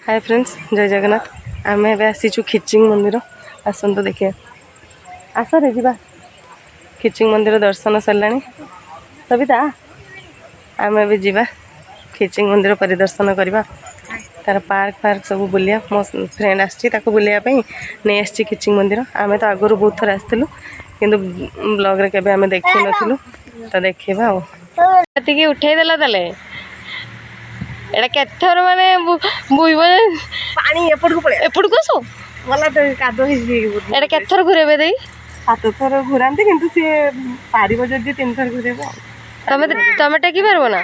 Hi friends, जय जगन्नाथ। आम ए आसीचु खिचिंग मंदिर। आसतु देखिए, आस रे जा खिचिंग मंदिर दर्शन सरला। सबिता आम ए जा खिचिंग मंदिर परिदर्शन करवा। तार पार्क फार्क सब बुलिया। मो फ्रेंड आसी बुलायापी नहीं आसी खिचिंग मंदिर। आम तो आगुरी बहुत थर आसलु कि ब्लॉग रे केबे आम देखी नथिलु। तो देखा उठेदेला ताले एटा केथर माने बुइब पानी एपटको पळे एपटको आसो वाला तो कादो हिजी एटा केथर घुरेबे देई 7 थर घुरांती किंतु से पारिबो जदी 3 थर घुरेबो। तमे टेकी पारबो ना?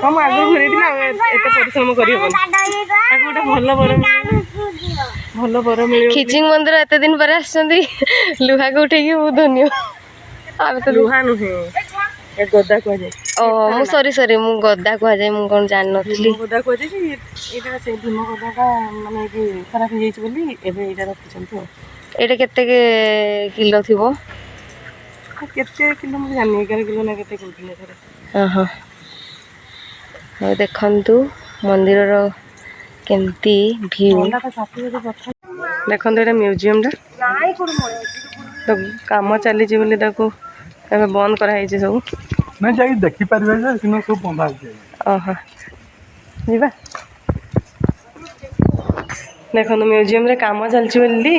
हम आगु घुरे दिना एते परिश्रम करियो ताको गोटे भलो बर मिलियो। खिचिंग मंदिर एते दिन पर आछंदी लुहा को उठेकी बहुत धन्य। आबे तो लुहा नुहे ए गद्दा को जाय। ओ सॉरी सॉरी मु गद्दा को जाय। मु कोन जान नथली गद्दा को जाय कि एटा से भीम गद्दा का माने कि खराब हो जाय बोली एबे एटा रखिसंतो। एटा केते के किलो थिबो? केते किलो मु जानि 11 किलो ना केते कहथिले थरे। हां हां देखंतु मंदिर रो केमती व्यू देखंतु। एटा म्यूजियम रे नाइ कोड मोळे तो काम चली बोली बंद कराई सब ना जाई देखि परबे जे सिनो सब बंद आ जाय। ओहो जीवा देखो म्यूजियम रे काम चलची बोली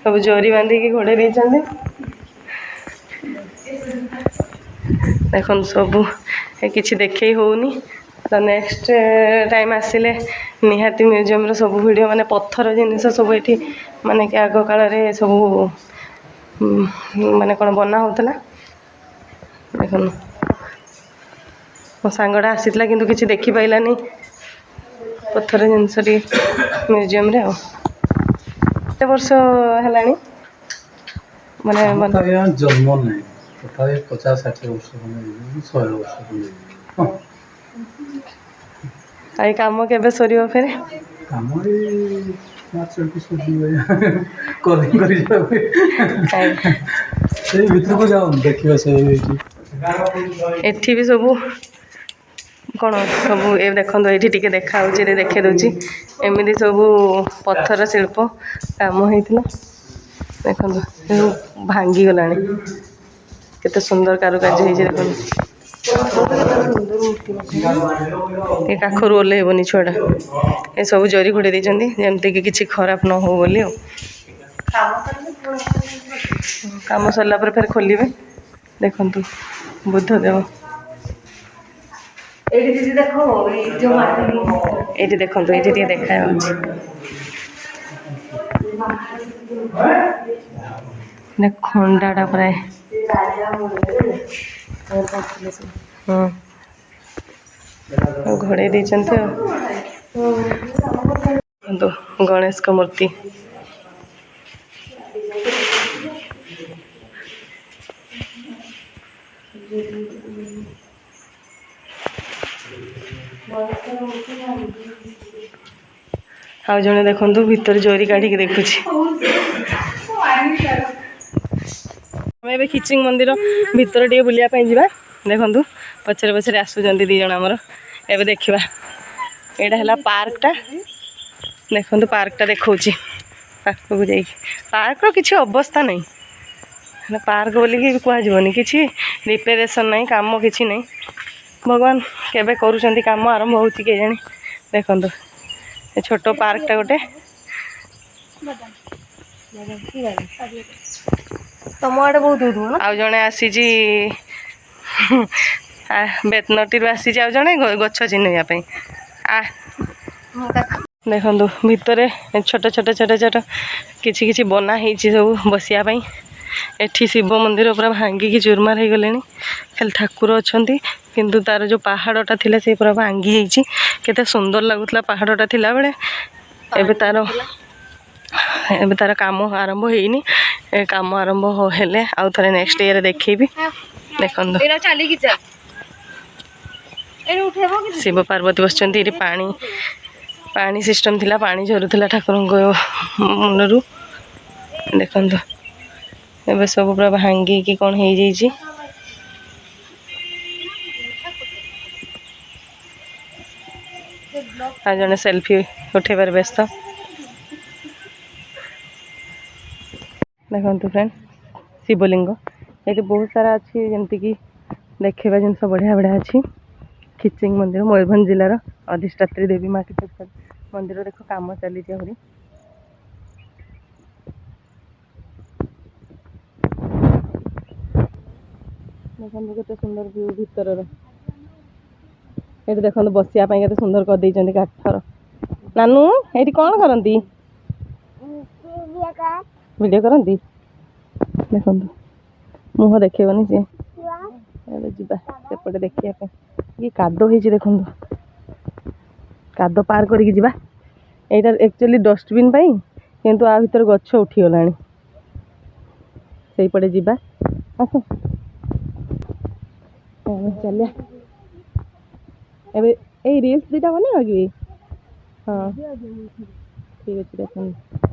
सब जोरी बांधी की घोड़े देइछन्ते। देखो सब किछि देखै होउनी। तो नेक्स्ट टाइम आसिले निहाती म्यूजियम रो सब वीडियो माने पत्थर जिनिस सब एठी माने कि आगो काल रे सब माने कोन बना होतला। देखो मो सांगड़ा आसीतला किंतु किछि देखि पाइलानी पत्थर जिनिस म्यूजियम रे। केते वर्ष हलानी माने जन्म नहीं तथापि 50-60 वर्ष 100 वर्ष आई काम केबे सरियो फेरे? काम मार्च 20 कॉलिंग करी जावे से भीतर को जाओ देखियो से एठी भी सब कौन सब ए देखो ये टिके देखा देखे दूची एमती सब पत्थर शिल्प काम होता। देखो भांगी गला केते सुंदर कारुकार्य हो। ये काखर ओल्लैबनी छुआटा ये सब जरी घोड़े देती जमती कि किसी खराब न हो बोली। काम सरला पर फिर खोलिबे। देखंतु बुद्धदेव एठी देखो एठी देखंतु एठी टिके देखा होछि खंडाटा प्राय घोड़े देइछन्ते। गणेश का मूर्ति आउ जने देखु भीतर जोरी काढ़ी देखुची। हमें खिचिंग मंदिर भीतर टे बुलिया जा। देखु पचरे पचरे आसुचंती 2 जण आमर एबे देखिबा। एटा हला पार्कटा देखु पार्कटा देखौची पार्क को जाई। पार्क रो किछि अवस्था नहीं पार्क बोली कि कुआ जीवनी किछि रिपेरेशन नहीं काम किछि नहीं। भगवान केबे करूचंती काम आरंभ होउची के जानी। देखंतु ए छोटो पार्कटा गोटे तम आडे बहुत दूर ना। आ जणे आसीची बेतनटी रो आसीची आ जणे गच्छ चिन्हया पई आ देखंतु भितरे छोट छोट छोट छोट किछि किछि बना हेछि सब बसिया पई। एठी शिव मंदिर पूरा भांगी की चूरमार हो गले। खाली ठाकुर अच्छी किंतु तार जो पहाड़टा थिला से पूरा भांगी जाइए। केते सुंदर लगुला पहाड़टा थिला बेले एबे तार काम आरंभ होइनी। काम आरंभ हेले आउ थरे नेक्स्ट ईयर देखिबी। देखंतु शिव पार्वती बसचंती। ये पानी पानी सिस्टम थिला पानी झरुथिला ठाकुर मनरू। देखंतु एबे सब पूरा भांगी की कौन हो जाइए। ब्लॉक आ जड़े सेल्फी उठेबार व्यस्त देखो फ्रेंड शिवलिंग ये बहुत सारा अच्छी जमती कि देखा जिन बढ़िया बढ़िया अच्छी खिचिंग मंदिर मयूरभंज जिलार अधिष्ठात्री देवी माँ टीचर मंदिर देख कम चली आहरी देखो केते सुंदर व्यू भितर ये देखो बसिया के सुंदर कर देइछन्ती काठर नानू ये कौन करती वीडियो करती देखो मुह देखनी सी जा सेपटे देखिए ये काद हो देखो काद पार करके ଯିବା एटा एक्चुअली डस्टबिन किंतु आ भीतर गछ उठीगला से पटे ଯିବା आस चलिया ए रील्स दुटा बना कि हाँ ठीक अच्छे देखो